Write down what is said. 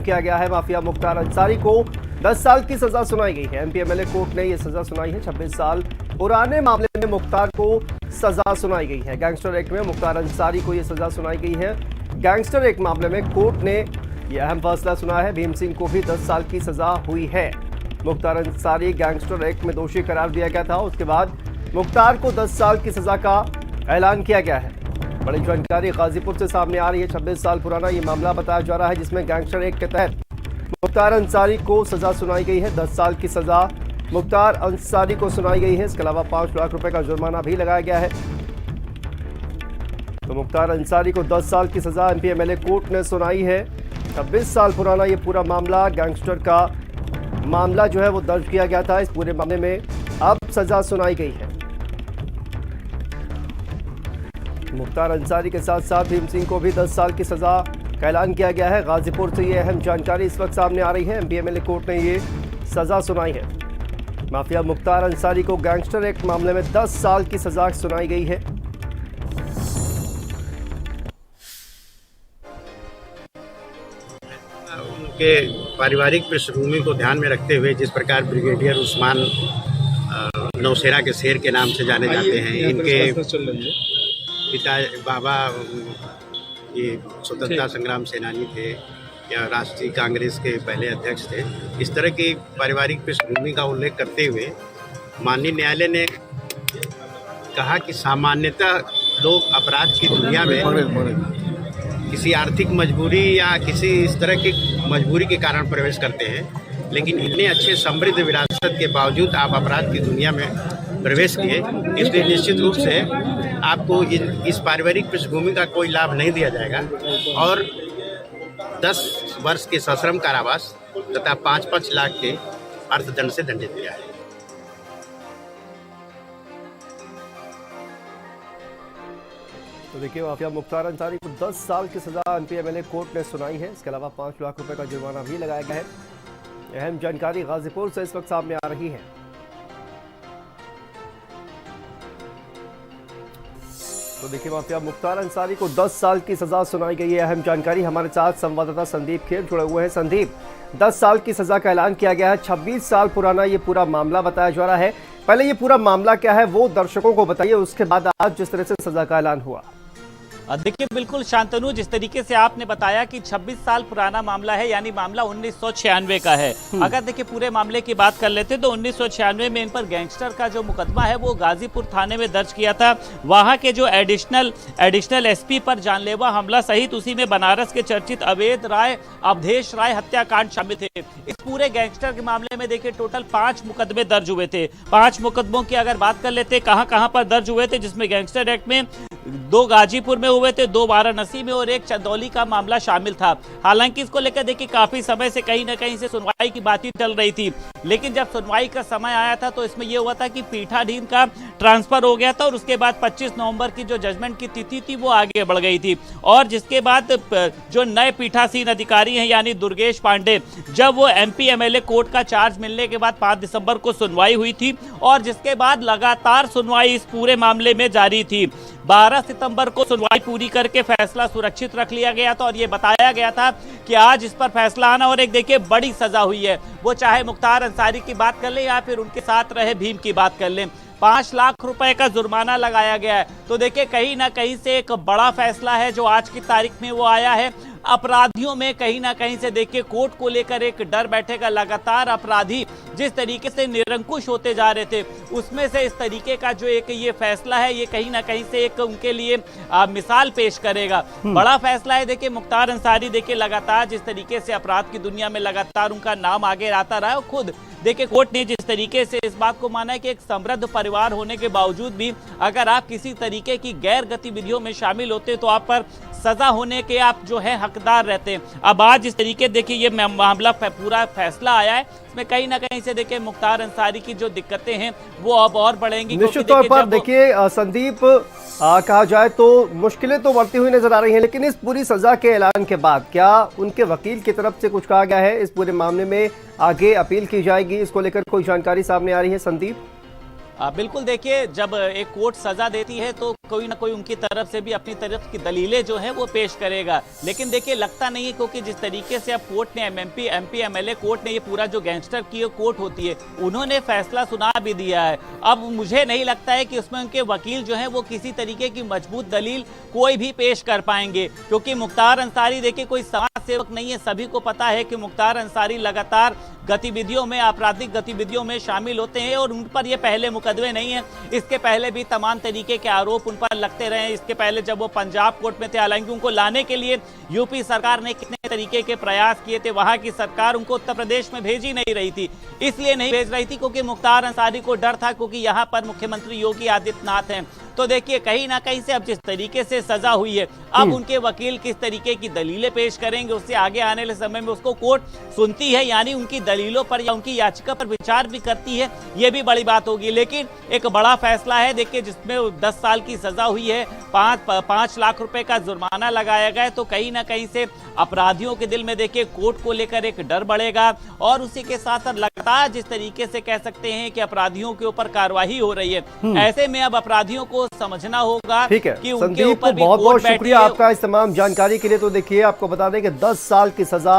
किया गया है। माफिया मुख्तार अंसारी को 10 साल की सजा सुनाई गई है। एमपी एमएलए कोर्ट ने यह सजा सुनाई है। 26 साल पुराने मामले में मुख्तार को सजा सुनाई गई है। गैंगस्टर एक्ट में मुख्तार अंसारी को यह सजा सुनाई गई है। गैंगस्टर एक्ट मामले में कोर्ट ने यह अहम फैसला सुना है। भीम सिंह को भी 10 साल की सजा हुई है। मुख्तार अंसारी गैंगस्टर एक्ट में दोषी करार दिया गया था। उसके बाद मुख्तार को 10 साल की सजा का ऐलान किया गया है। बड़ी जानकारी गाजीपुर से सामने आ रही है। 26 साल पुराना ये मामला बताया जा रहा है, जिसमें गैंगस्टर एक्ट के तहत मुख्तार अंसारी को सजा सुनाई गई है। 10 साल की सजा मुख्तार अंसारी को सुनाई गई है। इसके अलावा 5 लाख रुपए का जुर्माना भी लगाया गया है। तो मुख्तार अंसारी को 10 साल की सजा एमपी एमएलए कोर्ट ने सुनाई है। 26 साल पुराना ये पूरा मामला, गैंगस्टर का मामला जो है वो दर्ज किया गया था। इस पूरे मामले में अब सजा सुनाई गई है। मुख्तार अंसारी के साथ साथ भीम सिंह को भी 10 साल की सजा का ऐलान किया गया है। गाजीपुर से ये अहम जानकारी इस वक्त सामने आ रही है। एमपी एमएलए कोर्ट ने ये सजा सुनाई है। माफिया मुख्तार अंसारी को गैंगस्टर एक्ट मामले में 10 साल की सजा सुनाई गई है। उनके पारिवारिक पृष्ठभूमि को ध्यान में रखते हुए जिस प्रकार ब्रिगेडियर उस्मान नौशेरा के शेर के नाम से जाने जाते हैं, इनके पिता बाबा ये स्वतंत्रता संग्राम सेनानी थे या राष्ट्रीय कांग्रेस के पहले अध्यक्ष थे। इस तरह की पारिवारिक पृष्ठभूमि का उल्लेख करते हुए माननीय न्यायालय ने कहा कि सामान्यतः लोग अपराध की दुनिया में किसी आर्थिक मजबूरी या किसी इस तरह की मजबूरी के कारण प्रवेश करते हैं, लेकिन इतने अच्छे समृद्ध विरासत के बावजूद आप अपराध की दुनिया में प्रवेश किए, इसलिए निश्चित रूप से आपको इस पारिवारिक पृष्ठभूमि का कोई लाभ नहीं दिया जाएगा और 10 वर्ष के सश्रम कारावास तथा 5-5 लाख के अर्थदंड से दंडित किया है। तो देखिए, माफिया मुख्तार अंसारी को 10 साल की सजा एमपी एमएलए कोर्ट ने सुनाई है। इसके अलावा 5 लाख रुपए का जुर्माना भी लगाया गया है। अहम जानकारी गाजीपुर से इस वक्त सामने आ रही है। तो देखिए, माफिया मुख्तार अंसारी को 10 साल की सजा सुनाई गई है। अहम जानकारी हमारे साथ संवाददाता संदीप खेर जुड़े हुए हैं। संदीप, 10 साल की सजा का ऐलान किया गया है। 26 साल पुराना ये पूरा मामला बताया जा रहा है। पहले ये पूरा मामला क्या है वो दर्शकों को बताइए, उसके बाद आज जिस तरह से सजा का ऐलान हुआ। देखिए, बिल्कुल शांतनु, जिस तरीके से आपने बताया कि 26 साल पुराना मामला है, यानी मामला 1996 का है। अगर देखिए पूरे मामले की बात कर लेते तो 1996 में इन पर गैंगस्टर का जो मुकदमा है वो गाजीपुर थाने में दर्ज किया था। वहां के जो एडिशनल एसपी पर जानलेवा हमला सहित उसी में बनारस के चर्चित अवधेश राय हत्याकांड शामिल थे। इस पूरे गैंगस्टर के मामले में देखिए टोटल 5 मुकदमे दर्ज हुए थे। 5 मुकदमों की अगर बात कर लेते कहां पर दर्ज हुए थे, जिसमें गैंगस्टर एक्ट में 2 गाजीपुर में हुए थे, 2 वाराणसी में और 1 चंदौली का मामला शामिल था। हालांकि इसको लेकर देखिए काफी समय से कहीं ना कहीं से सुनवाई की बातें चल रही थी, लेकिन जब सुनवाई का समय आया था तो इसमें यह हुआ था कि पीठाधीन का ट्रांसफर हो गया था और उसके बाद 25 नवंबर की जो जजमेंट की तिथि थी वो आगे बढ़ गई थी। और जिसके बाद जो नए पीठासीन अधिकारी हैं यानी दुर्गेश पांडे, जब वो एमपी एमएलए कोर्ट का चार्ज मिलने के बाद 5 दिसंबर को सुनवाई हुई थी और जिसके बाद लगातार सुनवाई इस पूरे मामले में जारी थी। 12 सितंबर को सुनवाई पूरी करके फैसला सुरक्षित रख लिया गया था और यह बताया गया था कि आज इस पर फैसला आना, और एक देखिए बड़ी सजा हुई है। वो चाहे मुख्तार अंसारी की बात कर लें या फिर उनके साथ रहे भीम की बात कर लें, 5 लाख रुपए का जुर्माना लगाया गया है। तो देखिए कहीं ना कहीं से एक बड़ा फैसला है जो आज की तारीख में वो आया है। अपराधियों में कहीं ना कहीं से देखिए कोर्ट को लेकर एक डर बैठेगा। लगातार अपराधी जिस तरीके से निरंकुश होते जा रहे थे, उसमें से इस तरीके का जो एक ये फैसला है ये कहीं ना कहीं से एक उनके लिए मिसाल पेश करेगा। बड़ा फैसला है। देखिए मुख्तार अंसारी देखिए लगातार जिस तरीके से अपराध की दुनिया में लगातार उनका नाम आगे आता रहा है, खुद देखिए कोर्ट ने जिस तरीके से इस बात को माना है कि एक समृद्ध परिवार होने के बावजूद भी अगर आप किसी तरीके की गैर गतिविधियों में शामिल होते तो आप पर सजा होने के आप जो है हकदार रहते हैं। अब आज जिस तरीके देखिए ये मामला पूरा फैसला आया है, इसमें कहीं ना कहीं से देखिए मुख्तार अंसारी की जो दिक्कतें हैं वो अब और बढ़ेंगी। निश्चित तौर पर देखिए संदीप, कहा जाए तो मुश्किलें तो बढ़ती हुई नजर आ रही हैं, लेकिन इस पूरी सजा के ऐलान के बाद क्या उनके वकील की तरफ से कुछ कहा गया है? इस पूरे मामले में आगे अपील की जाएगी, इसको लेकर कोई जानकारी सामने आ रही है संदीप? बिल्कुल, देखिए जब एक कोर्ट सजा देती है तो कोई ना कोई उनकी तरफ से भी अपनी तरफ की दलीलें जो है वो पेश करेगा, लेकिन देखिए लगता नहीं है, क्योंकि जिस तरीके से अब कोर्ट ने एमएमपी एमपी एमएलए कोर्ट ने ये पूरा जो गैंगस्टर की कोर्ट होती है उन्होंने फैसला सुना भी दिया है। अब मुझे नहीं लगता है कि उसमें उनके वकील जो है वो किसी तरीके की मजबूत दलील कोई भी पेश कर पाएंगे, क्योंकि मुख्तार अंसारी देखिए कोई समाज सेवक नहीं है। सभी को पता है कि मुख्तार अंसारी लगातार गतिविधियों में, आपराधिक गतिविधियों में शामिल होते हैं और उन पर ये पहले मुकदमे नहीं है, इसके पहले भी तमाम तरीके के आरोप उन पर लगते रहे। इसके पहले जब वो पंजाब कोर्ट में थे, हालांकि उनको लाने के लिए यूपी सरकार ने कितने तरीके के प्रयास किए थे, वहां की सरकार उनको उत्तर प्रदेश में भेज ही नहीं रही थी। इसलिए नहीं भेज रही थी क्योंकि मुख्तार अंसारी को डर था, क्योंकि यहाँ पर मुख्यमंत्री योगी आदित्यनाथ हैं। तो देखिए कहीं ना कहीं से अब जिस तरीके से सजा हुई है, अब उनके वकील किस तरीके की दलीलें पेश करेंगे, उससे आगे आने वाले समय में उसको कोर्ट सुनती है, यानी उनकी दलीलों पर या उनकी याचिका पर विचार भी करती है, ये भी बड़ी बात होगी। लेकिन एक बड़ा फैसला है देखिए, जिसमें 10 साल की सजा हुई है, 5 लाख रुपए का जुर्माना लगाया गया है, तो कहीं ना कहीं से अपराधियों के दिल में देखिए कोर्ट को लेकर एक डर बढ़ेगा। और उसी के साथ साथ लगातार जिस तरीके से कह सकते हैं कि अपराधियों के ऊपर कार्रवाई हो रही है, ऐसे में अब अपराधियों को समझना होगा ठीक है। कि उनके संदीप, ऊपर भी बहुत बहुत कोर्ट बैठी शुक्रिया है। आपका इस तमाम जानकारी के लिए। तो देखिए आपको बता दें कि 10 साल की सजा